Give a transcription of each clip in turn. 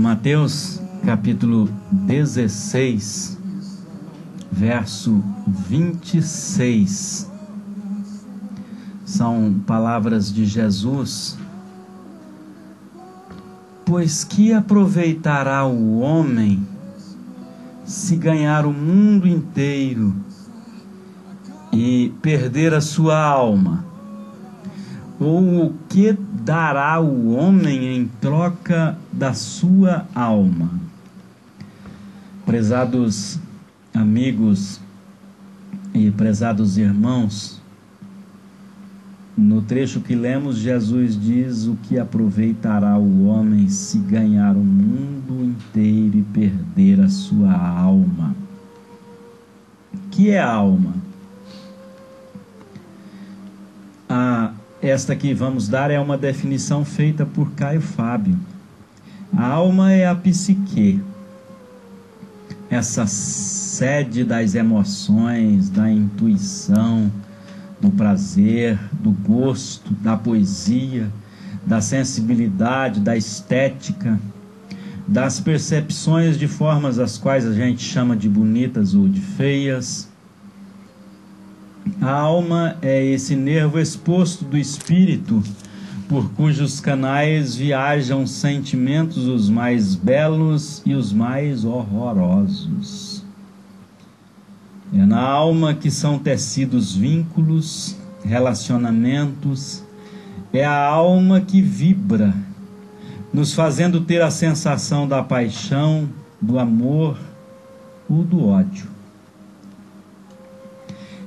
Mateus capítulo 16, verso 26. São palavras de Jesus. Pois que aproveitará o homem se ganhar o mundo inteiro e perder a sua alma? Ou o que dará o homem em troca da sua alma? Prezados amigos e prezados irmãos, no trecho que lemos, Jesus diz: o que aproveitará o homem se ganhar o mundo inteiro e perder a sua alma? O que é a alma? Esta que vamos dar é uma definição feita por Caio Fábio. A alma é a psique, essa sede das emoções, da intuição, do prazer, do gosto, da poesia, da sensibilidade, da estética, das percepções de formas as quais a gente chama de bonitas ou de feias. A alma é esse nervo exposto do espírito, por cujos canais viajam sentimentos os mais belos e os mais horrorosos. É na alma que são tecidos vínculos, relacionamentos. É a alma que vibra, nos fazendo ter a sensação da paixão, do amor ou do ódio.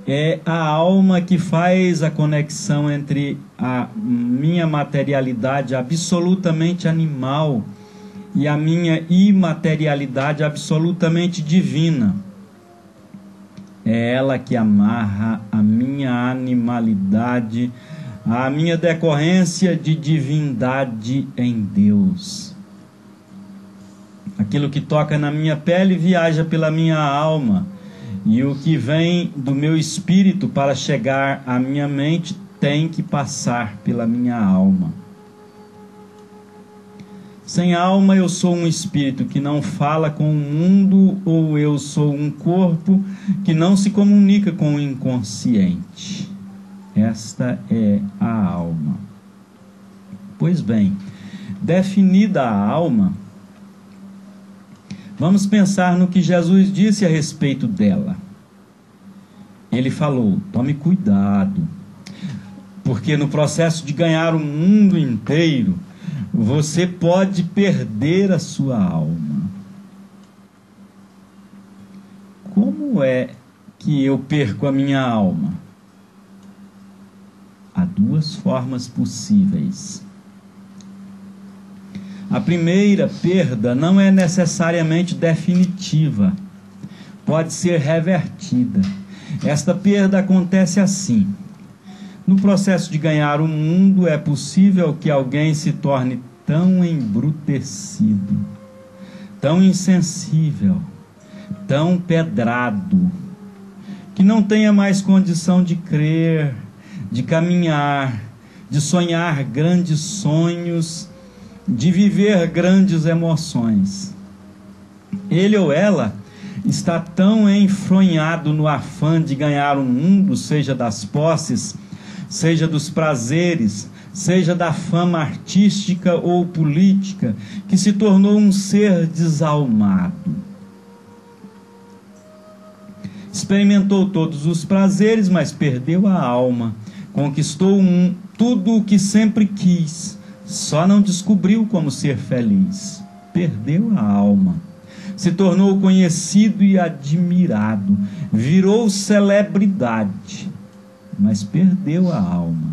É a alma que faz a conexão entre a minha materialidade absolutamente animal e a minha imaterialidade absolutamente divina. É ela que amarra a minha animalidade à minha decorrência de divindade em Deus. Aquilo que toca na minha pele viaja pela minha alma, e o que vem do meu espírito para chegar à minha mente tem que passar pela minha alma. Sem alma eu sou um espírito que não fala com o mundo, ou eu sou um corpo que não se comunica com o inconsciente. Esta é a alma. Pois bem, definida a alma, vamos pensar no que Jesus disse a respeito dela. Ele falou: tome cuidado, porque no processo de ganhar o mundo inteiro, você pode perder a sua alma. Como é que eu perco a minha alma? Há duas formas possíveis. A primeira perda não é necessariamente definitiva, pode ser revertida. Esta perda acontece assim: no processo de ganhar o mundo, é possível que alguém se torne tão embrutecido, tão insensível, tão pedrado, que não tenha mais condição de crer, de caminhar, de sonhar grandes sonhos, de viver grandes emoções. Ele ou ela está tão enfronhado no afã de ganhar o mundo, seja das posses, seja dos prazeres, seja da fama artística ou política, que se tornou um ser desalmado. Experimentou todos os prazeres, mas perdeu a alma. Conquistou tudo o que sempre quis, só não descobriu como ser feliz. Perdeu a alma. Se tornou conhecido e admirado, virou celebridade, mas perdeu a alma.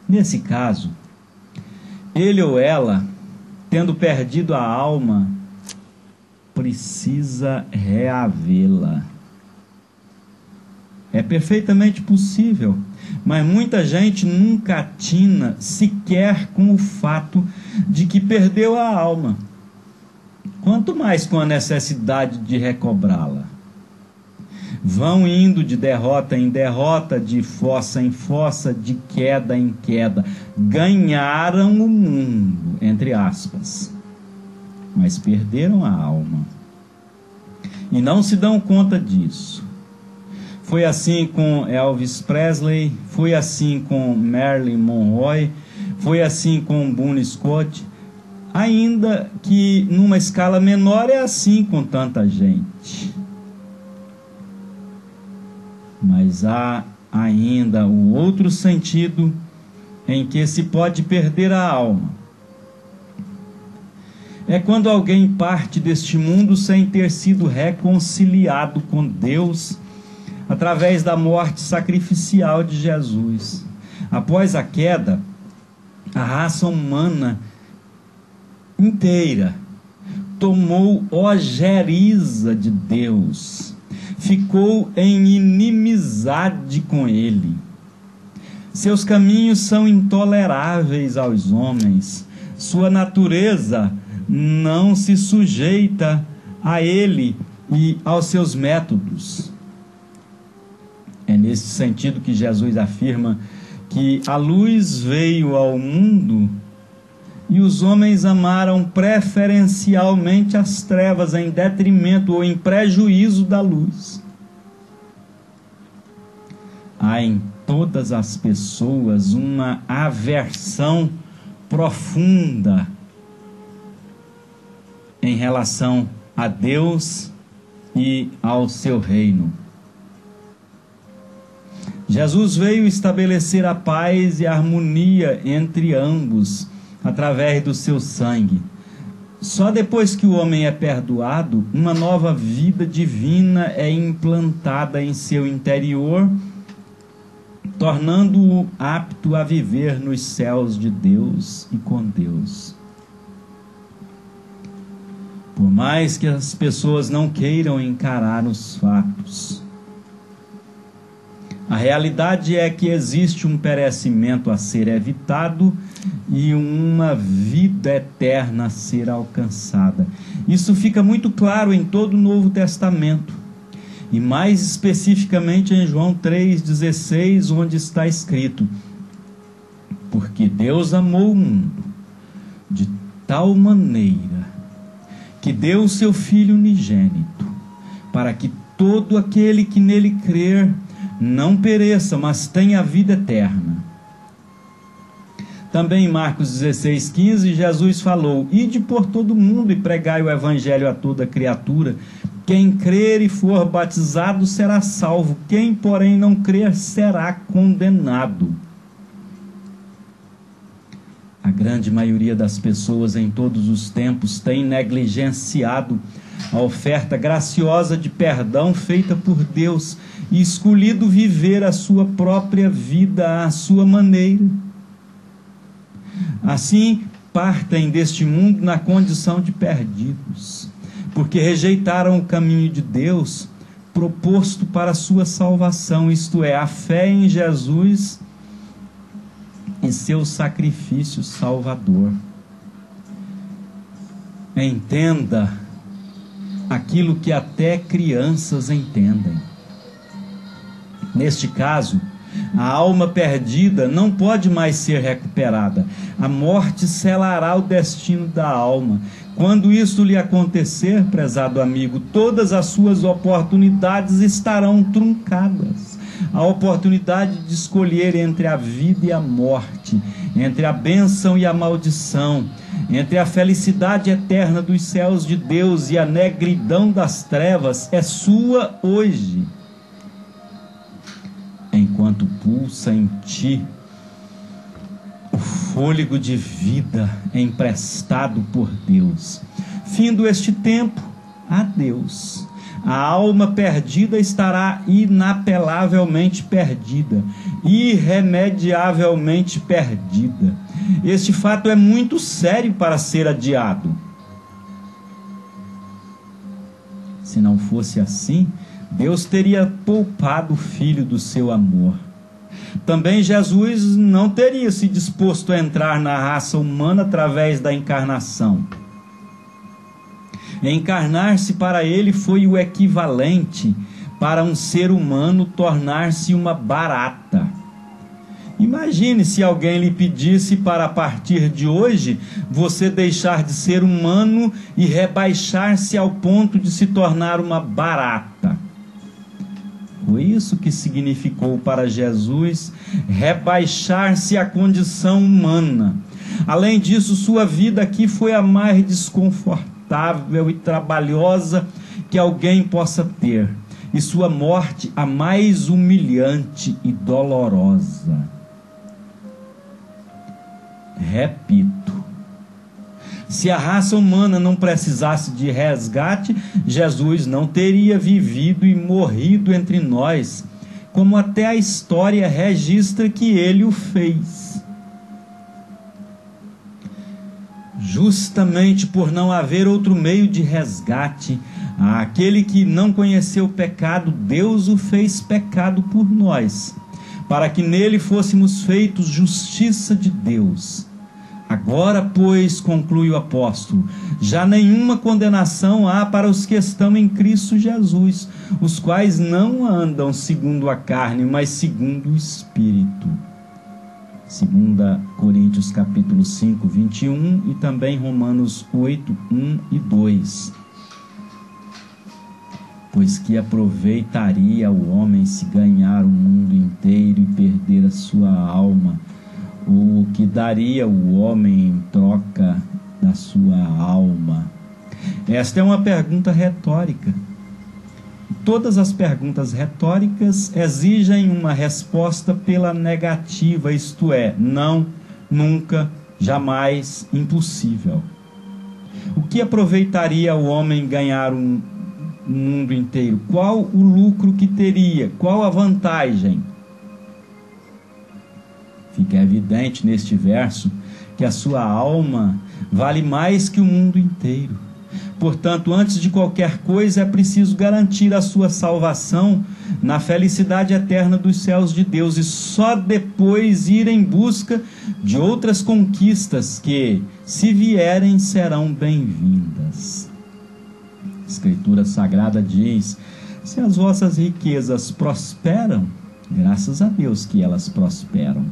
Nesse caso, ele ou ela, tendo perdido a alma, precisa reavê-la. É perfeitamente possível, mas muita gente nunca atina sequer com o fato de que perdeu a alma, quanto mais com a necessidade de recobrá-la. Vão indo de derrota em derrota, de fossa em fossa, de queda em queda. Ganharam o mundo, entre aspas, mas perderam a alma. E não se dão conta disso. Foi assim com Elvis Presley, foi assim com Marilyn Monroe, foi assim com Bon Scott, ainda que numa escala menor é assim com tanta gente. Mas há ainda o outro sentido em que se pode perder a alma. É quando alguém parte deste mundo sem ter sido reconciliado com Deus através da morte sacrificial de Jesus. Após a queda, a raça humana inteira tomou ojeriza de Deus, ficou em inimizade com Ele. Seus caminhos são intoleráveis aos homens, sua natureza não se sujeita a Ele e aos seus métodos. É nesse sentido que Jesus afirma que a luz veio ao mundo e os homens amaram preferencialmente as trevas em detrimento ou em prejuízo da luz. Há em todas as pessoas uma aversão profunda em relação a Deus e ao seu reino. Jesus veio estabelecer a paz e a harmonia entre ambos através do seu sangue. Só depois que o homem é perdoado, uma nova vida divina é implantada em seu interior, tornando-o apto a viver nos céus de Deus e com Deus. Por mais que as pessoas não queiram encarar os fatos, a realidade é que existe um perecimento a ser evitado e uma vida eterna a ser alcançada. Isso fica muito claro em todo o Novo Testamento, e mais especificamente em João 3,16, onde está escrito: porque Deus amou o mundo de tal maneira que deu o seu Filho unigênito, para que todo aquele que nele crer não pereça, mas tenha a vida eterna. Também em Marcos 16,15, Jesus falou: ide por todo o mundo e pregai o evangelho a toda criatura. Quem crer e for batizado será salvo, quem porém não crer será condenado. A grande maioria das pessoas em todos os tempos tem negligenciado a oferta graciosa de perdão feita por Deus e escolhido viver a sua própria vida à sua maneira. Assim, partem deste mundo na condição de perdidos, porque rejeitaram o caminho de Deus proposto para a sua salvação, isto é, a fé em Jesus e seu sacrifício salvador. Entenda aquilo que até crianças entendem. Neste caso, a alma perdida não pode mais ser recuperada. A morte selará o destino da alma. Quando isso lhe acontecer, prezado amigo, todas as suas oportunidades estarão truncadas. A oportunidade de escolher entre a vida e a morte, entre a bênção e a maldição, entre a felicidade eterna dos céus de Deus e a negridão das trevas, é sua hoje. Enquanto pulsa em ti o fôlego de vida emprestado por Deus. Findo este tempo, adeus. A alma perdida estará inapelavelmente perdida, irremediavelmente perdida. Este fato é muito sério para ser adiado. Se não fosse assim, Deus teria poupado o Filho do seu amor. Também Jesus não teria se disposto a entrar na raça humana através da encarnação. Encarnar-se para ele foi o equivalente para um ser humano tornar-se uma barata. Imagine se alguém lhe pedisse para, a partir de hoje, você deixar de ser humano e rebaixar-se ao ponto de se tornar uma barata. Foi isso que significou para Jesus rebaixar-se à condição humana. Além disso, sua vida aqui foi a mais desconfortável e trabalhosa que alguém possa ter, e sua morte a mais humilhante e dolorosa. Repito, se a raça humana não precisasse de resgate, Jesus não teria vivido e morrido entre nós, como até a história registra que ele o fez. Justamente por não haver outro meio de resgate, aquele que não conheceu o pecado, Deus o fez pecado por nós, para que nele fôssemos feitos justiça de Deus. Agora, pois, conclui o apóstolo, já nenhuma condenação há para os que estão em Cristo Jesus, os quais não andam segundo a carne, mas segundo o Espírito. 2 Coríntios capítulo 5, 21 e também Romanos 8, 1 e 2. Pois que aproveitaria o homem se ganhar o mundo inteiro e perder a sua alma? O que daria o homem em troca da sua alma? Esta é uma pergunta retórica. Todas as perguntas retóricas exigem uma resposta pela negativa, isto é, não, nunca, jamais, impossível. O que aproveitaria o homem ganhar um mundo inteiro? Qual o lucro que teria? Qual a vantagem? Fica evidente neste verso que a sua alma vale mais que o mundo inteiro. Portanto, antes de qualquer coisa, é preciso garantir a sua salvação na felicidade eterna dos céus de Deus, e só depois ir em busca de outras conquistas que, se vierem, serão bem-vindas. A Escritura Sagrada diz: se as vossas riquezas prosperam, graças a Deus que elas prosperam.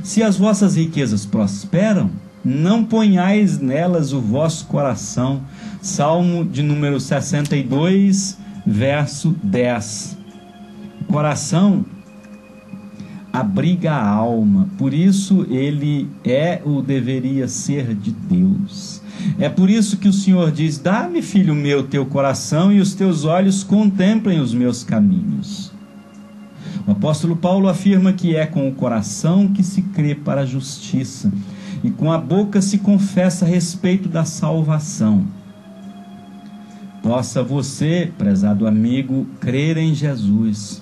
Se as vossas riquezas prosperam, não ponhais nelas o vosso coração. Salmo de número 62, verso 10. O coração abriga a alma, por isso ele é ou deveria ser de Deus. É por isso que o Senhor diz: dá-me, filho meu, teu coração, e os teus olhos contemplem os meus caminhos. O apóstolo Paulo afirma que é com o coração que se crê para a justiça, e com a boca se confessa a respeito da salvação. Possa você, prezado amigo, crer em Jesus,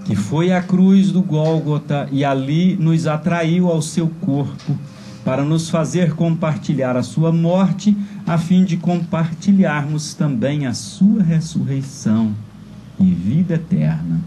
que foi à cruz do Gólgota e ali nos atraiu ao seu corpo, para nos fazer compartilhar a sua morte, a fim de compartilharmos também a sua ressurreição e vida eterna.